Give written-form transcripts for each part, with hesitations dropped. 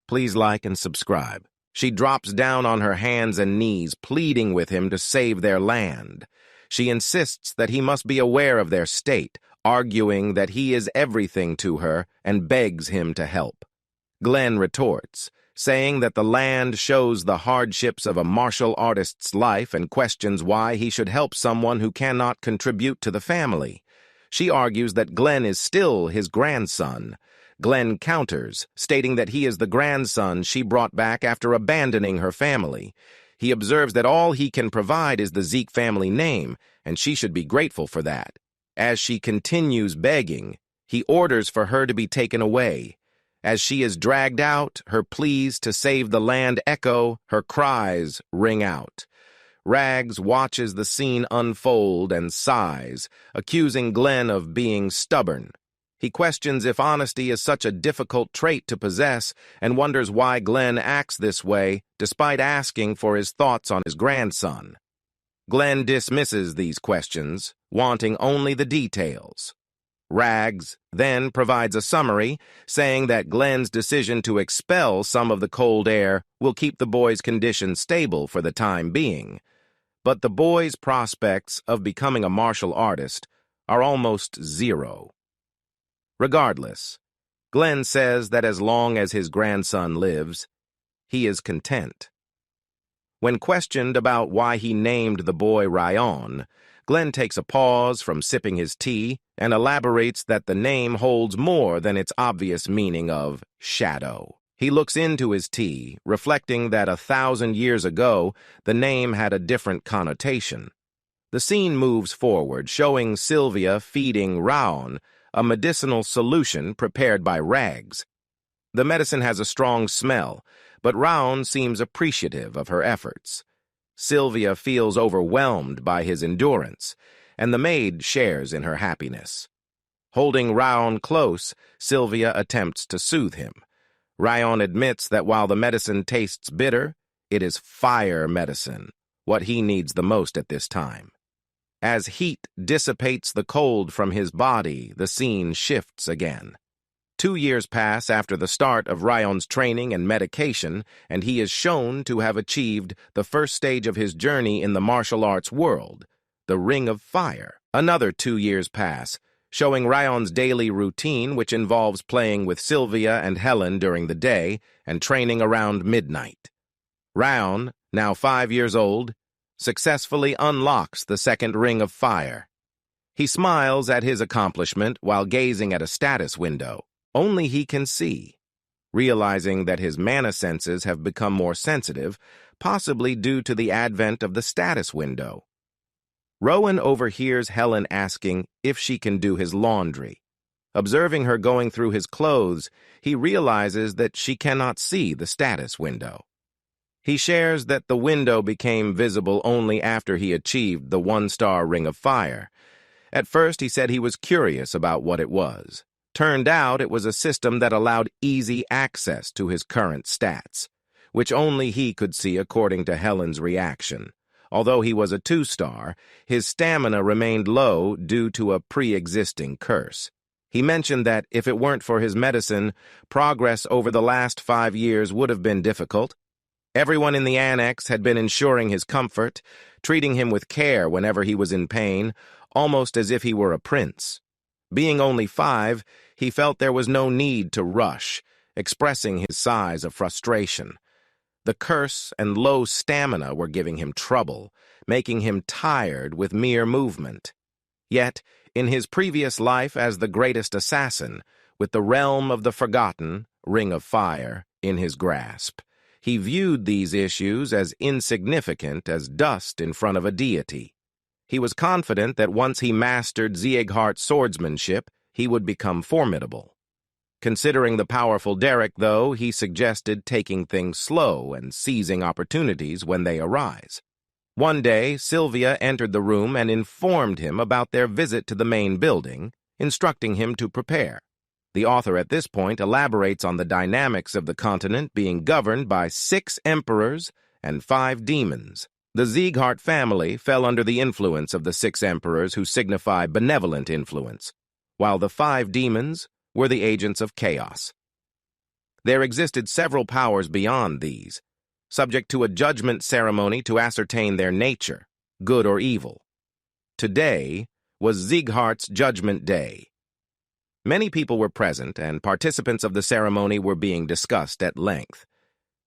Please like and subscribe. She drops down on her hands and knees, pleading with him to save their land. She insists that he must be aware of their state, arguing that he is everything to her, and begs him to help. Glenn retorts, saying that the land shows the hardships of a martial artist's life and questions why he should help someone who cannot contribute to the family. She argues that Glenn is still his grandson. Glenn counters, stating that he is the grandson she brought back after abandoning her family. He observes that all he can provide is the Zeke family name, and she should be grateful for that. As she continues begging, he orders for her to be taken away. As she is dragged out, her pleas to save the land echo, her cries ring out. Rags watches the scene unfold and sighs, accusing Glenn of being stubborn. He questions if honesty is such a difficult trait to possess and wonders why Glenn acts this way, despite asking for his thoughts on his grandson. Glenn dismisses these questions, wanting only the details. Rags then provides a summary, saying that Glenn's decision to expel some of the cold air will keep the boy's condition stable for the time being. But the boy's prospects of becoming a martial artist are almost zero. Regardless, Glenn says that as long as his grandson lives, he is content. When questioned about why he named the boy Ryan, Glenn takes a pause from sipping his tea and elaborates that the name holds more than its obvious meaning of shadow. He looks into his tea, reflecting that 1,000 years ago, the name had a different connotation. The scene moves forward, showing Sylvia feeding Raon a medicinal solution prepared by Rags. The medicine has a strong smell, but Raon seems appreciative of her efforts. Sylvia feels overwhelmed by his endurance, and the maid shares in her happiness. Holding Raon close, Sylvia attempts to soothe him. Raon admits that while the medicine tastes bitter, it is fire medicine, what he needs the most at this time. As heat dissipates the cold from his body, the scene shifts again. 2 years pass after the start of Ryan's training and medication, and he is shown to have achieved the first stage of his journey in the martial arts world, the Ring of Fire. Another 2 years pass, showing Ryan's daily routine, which involves playing with Sylvia and Helen during the day and training around midnight. Ryan, now 5 years old, successfully unlocks the second Ring of Fire. He smiles at his accomplishment while gazing at a status window. Only he can see, realizing that his mana senses have become more sensitive, possibly due to the advent of the status window. Rowan overhears Helen asking if she can do his laundry. Observing her going through his clothes, he realizes that she cannot see the status window. He shares that the window became visible only after he achieved the 1-star Ring of Fire. At first, he said he was curious about what it was. Turned out it was a system that allowed easy access to his current stats, which only he could see according to Helen's reaction. Although he was a 2-star, his stamina remained low due to a pre-existing curse. He mentioned that if it weren't for his medicine, progress over the last 5 years would have been difficult. Everyone in the annex had been ensuring his comfort, treating him with care whenever he was in pain, almost as if he were a prince. Being only 5, he felt there was no need to rush, expressing his sighs of frustration. The curse and low stamina were giving him trouble, making him tired with mere movement. Yet, in his previous life as the greatest assassin, with the realm of the forgotten, Ring of Fire, in his grasp, he viewed these issues as insignificant as dust in front of a deity. He was confident that once he mastered Zieghart's swordsmanship, he would become formidable. Considering the powerful Derek, though, he suggested taking things slow and seizing opportunities when they arise. One day, Sylvia entered the room and informed him about their visit to the main building, instructing him to prepare. The author at this point elaborates on the dynamics of the continent being governed by 6 emperors and 5 demons. The Zieghart family fell under the influence of the 6 emperors, who signify benevolent influence, while the 5 demons were the agents of chaos. There existed several powers beyond these, subject to a judgment ceremony to ascertain their nature, good or evil. Today was Sieghart's Judgment Day. Many people were present, and participants of the ceremony were being discussed at length.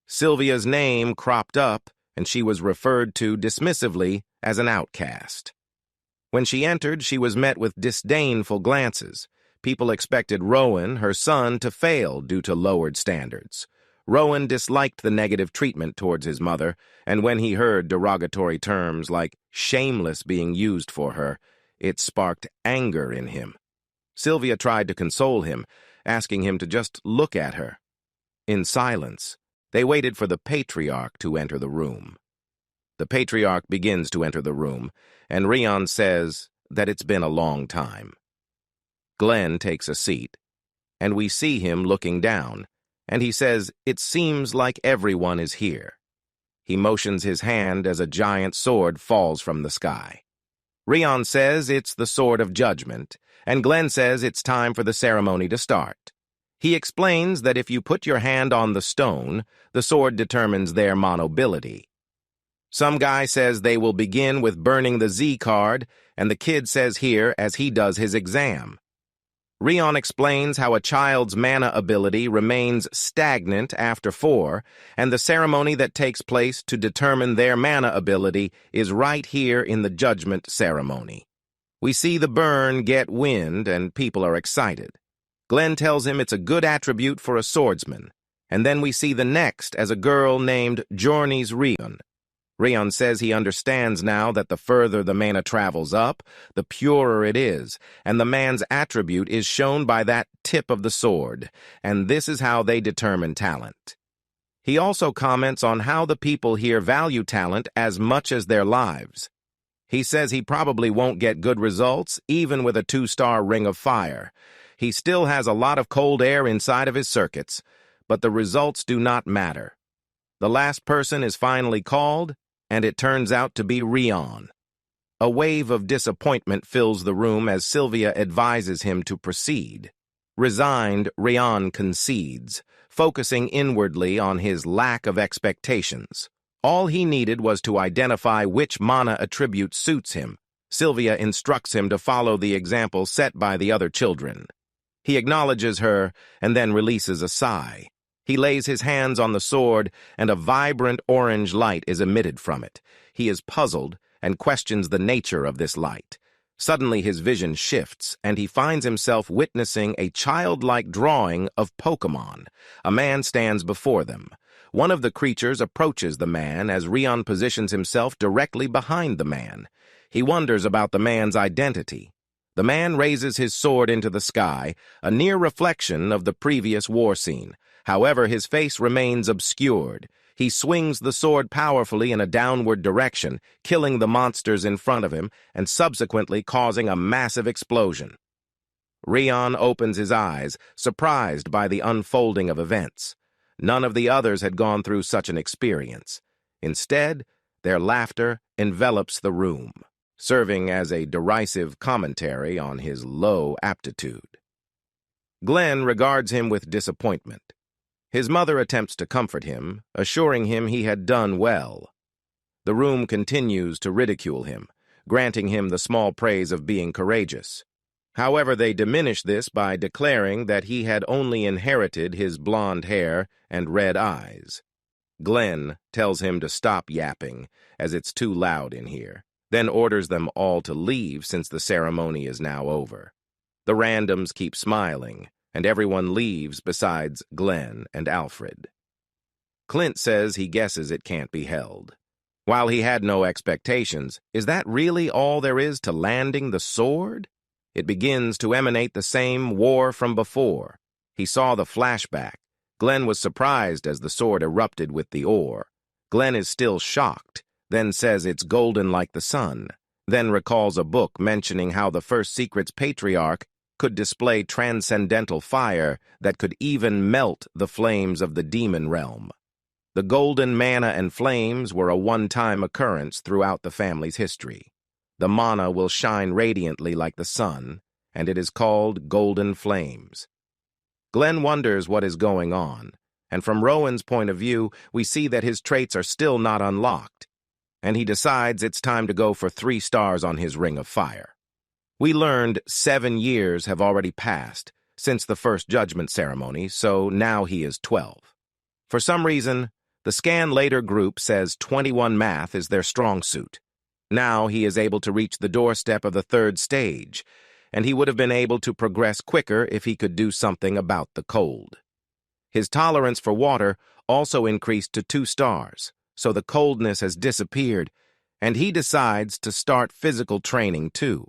Sylvia's name cropped up, and she was referred to dismissively as an outcast. When she entered, she was met with disdainful glances. People expected Rowan, her son, to fail due to lowered standards. Rowan disliked the negative treatment towards his mother, and when he heard derogatory terms like shameless being used for her, it sparked anger in him. Sylvia tried to console him, asking him to just look at her. In silence, they waited for the patriarch to enter the room. The patriarch begins to enter the room, and Rion says that it's been a long time. Glenn takes a seat, and we see him looking down, and he says, "It seems like everyone is here." He motions his hand as a giant sword falls from the sky. Rion says it's the sword of judgment, and Glenn says it's time for the ceremony to start. He explains that if you put your hand on the stone, the sword determines their monobility. Some guy says they will begin with burning the Z card, and the kid says here as he does his exam. Rion explains how a child's mana ability remains stagnant after 4, and the ceremony that takes place to determine their mana ability is right here in the judgment ceremony. We see the burn get wind, and people are excited. Glenn tells him it's a good attribute for a swordsman, and then we see the next as a girl named Jornis Rion. Rion says he understands now that the further the mana travels up, the purer it is, and the man's attribute is shown by that tip of the sword, and this is how they determine talent. He also comments on how the people here value talent as much as their lives. He says he probably won't get good results, even with a 2-star Ring of Fire. He still has a lot of cold air inside of his circuits, but the results do not matter. The last person is finally called, and it turns out to be Rion. A wave of disappointment fills the room as Sylvia advises him to proceed. Resigned, Rion concedes, focusing inwardly on his lack of expectations. All he needed was to identify which mana attribute suits him. Sylvia instructs him to follow the example set by the other children. He acknowledges her and then releases a sigh. He lays his hands on the sword, and a vibrant orange light is emitted from it. He is puzzled and questions the nature of this light. Suddenly his vision shifts, and he finds himself witnessing a childlike drawing of Pokemon. A man stands before them. One of the creatures approaches the man as Rion positions himself directly behind the man. He wonders about the man's identity. The man raises his sword into the sky, a near reflection of the previous war scene. However, his face remains obscured. He swings the sword powerfully in a downward direction, killing the monsters in front of him and subsequently causing a massive explosion. Rion opens his eyes, surprised by the unfolding of events. None of the others had gone through such an experience. Instead, their laughter envelops the room, serving as a derisive commentary on his low aptitude. Glenn regards him with disappointment. His mother attempts to comfort him, assuring him he had done well. The room continues to ridicule him, granting him the small praise of being courageous. However, they diminish this by declaring that he had only inherited his blonde hair and red eyes. Glenn tells him to stop yapping, as it's too loud in here, then orders them all to leave since the ceremony is now over. The randoms keep smiling, and everyone leaves besides Glenn and Alfred. Clint says he guesses it can't be held. While he had no expectations, is that really all there is to landing the sword? It begins to emanate the same war from before. He saw the flashback. Glenn was surprised as the sword erupted with the ore. Glenn is still shocked, then says it's golden like the sun, then recalls a book mentioning how the First Secret's patriarch could display transcendental fire that could even melt the flames of the demon realm. The golden mana and flames were a one-time occurrence throughout the family's history. The mana will shine radiantly like the sun, and it is called golden flames. Glenn wonders what is going on, and from Rowan's point of view, we see that his traits are still not unlocked, and he decides it's time to go for 3 stars on his Ring of Fire. We learned 7 years have already passed since the first judgment ceremony, so now he is 12. For some reason, the scan later group says 21 math is their strong suit. Now he is able to reach the doorstep of the 3rd stage, and he would have been able to progress quicker if he could do something about the cold. His tolerance for water also increased to 2 stars, so the coldness has disappeared, and he decides to start physical training too.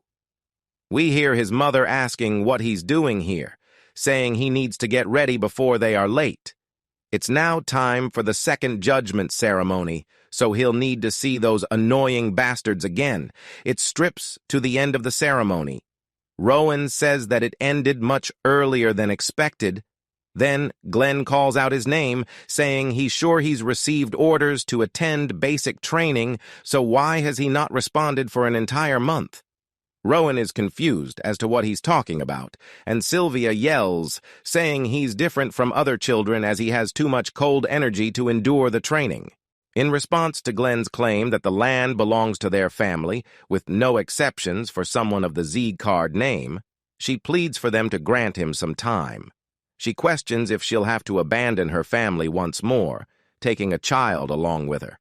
We hear his mother asking what he's doing here, saying he needs to get ready before they are late. It's now time for the 2nd judgment ceremony, so he'll need to see those annoying bastards again. It strips to the end of the ceremony. Rowan says that it ended much earlier than expected. Then Glenn calls out his name, saying he's sure he's received orders to attend basic training, so why has he not responded for an entire month? Rowan is confused as to what he's talking about, and Sylvia yells, saying he's different from other children as he has too much cold energy to endure the training. In response to Glenn's claim that the land belongs to their family, with no exceptions for someone of the Z card name, she pleads for them to grant him some time. She questions if she'll have to abandon her family once more, taking a child along with her.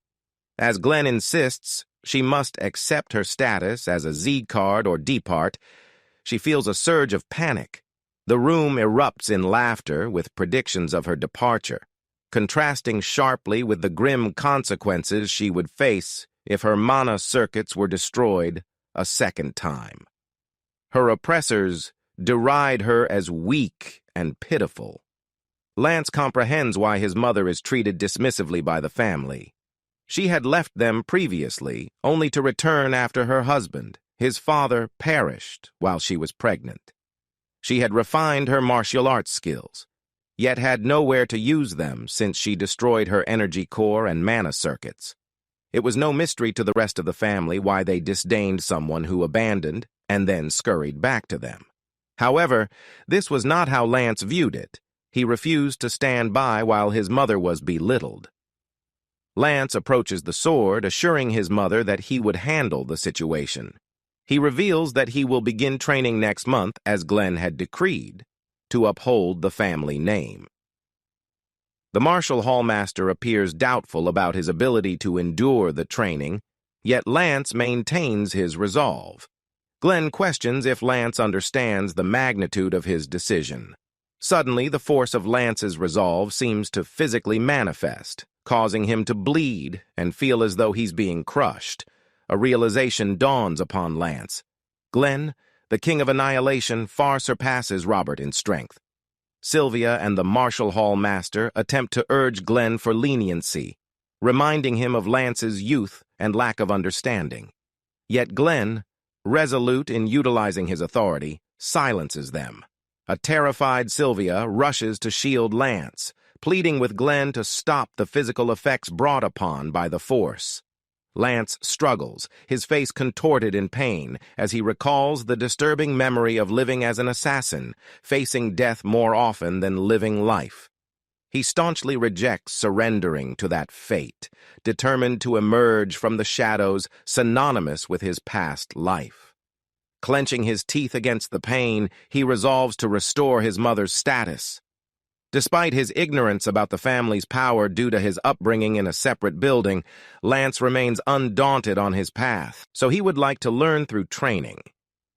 As Glenn insists, she must accept her status as a Z card or D part. She feels a surge of panic. The room erupts in laughter with predictions of her departure, contrasting sharply with the grim consequences she would face if her mana circuits were destroyed a 2nd time. Her oppressors deride her as weak and pitiful. Lance comprehends why his mother is treated dismissively by the family. She had left them previously, only to return after her husband, his father, perished while she was pregnant. She had refined her martial arts skills, yet had nowhere to use them since she destroyed her energy core and mana circuits. It was no mystery to the rest of the family why they disdained someone who abandoned and then scurried back to them. However, this was not how Lance viewed it. He refused to stand by while his mother was belittled. Lance approaches the sword, assuring his mother that he would handle the situation. He reveals that he will begin training next month, as Glenn had decreed, to uphold the family name. The Martial Hallmaster appears doubtful about his ability to endure the training, yet Lance maintains his resolve. Glenn questions if Lance understands the magnitude of his decision. Suddenly, the force of Lance's resolve seems to physically manifest, causing him to bleed and feel as though he's being crushed. A realization dawns upon Lance. Glenn, the King of Annihilation, far surpasses Robert in strength. Sylvia and the Martial Hall Master attempt to urge Glenn for leniency, reminding him of Lance's youth and lack of understanding. Yet Glenn, resolute in utilizing his authority, silences them. A terrified Sylvia rushes to shield Lance, pleading with Glenn to stop the physical effects brought upon by the force. Lance struggles, his face contorted in pain, as he recalls the disturbing memory of living as an assassin, facing death more often than living life. He staunchly rejects surrendering to that fate, determined to emerge from the shadows synonymous with his past life. Clenching his teeth against the pain, he resolves to restore his mother's status. Despite his ignorance about the family's power due to his upbringing in a separate building, Lance remains undaunted on his path, so he would like to learn through training.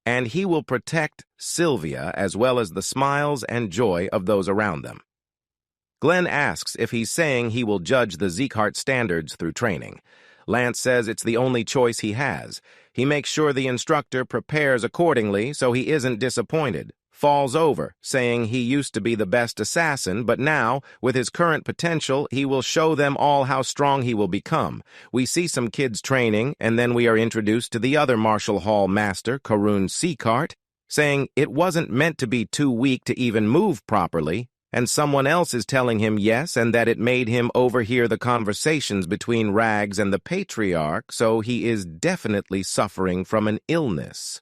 And he will protect Sylvia as well as the smiles and joy of those around them. Glenn asks if he's saying he will judge the Zeekhart standards through training. Lance says it's the only choice he has. He makes sure the instructor prepares accordingly so he isn't disappointed. Falls over, saying he used to be the best assassin, but now, with his current potential, he will show them all how strong he will become. We see some kids training, and then we are introduced to the other Martial Hall Master, Karun Seacart, saying it wasn't meant to be too weak to even move properly, and someone else is telling him yes, and that it made him overhear the conversations between Rags and the Patriarch, so he is definitely suffering from an illness.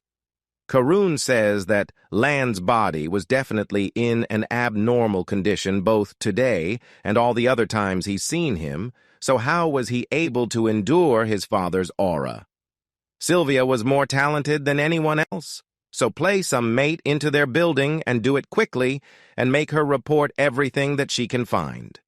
Karun says that Lan's body was definitely in an abnormal condition both today and all the other times he's seen him, so how was he able to endure his father's aura? Sylvia was more talented than anyone else, so play some mate into their building and do it quickly and make her report everything that she can find.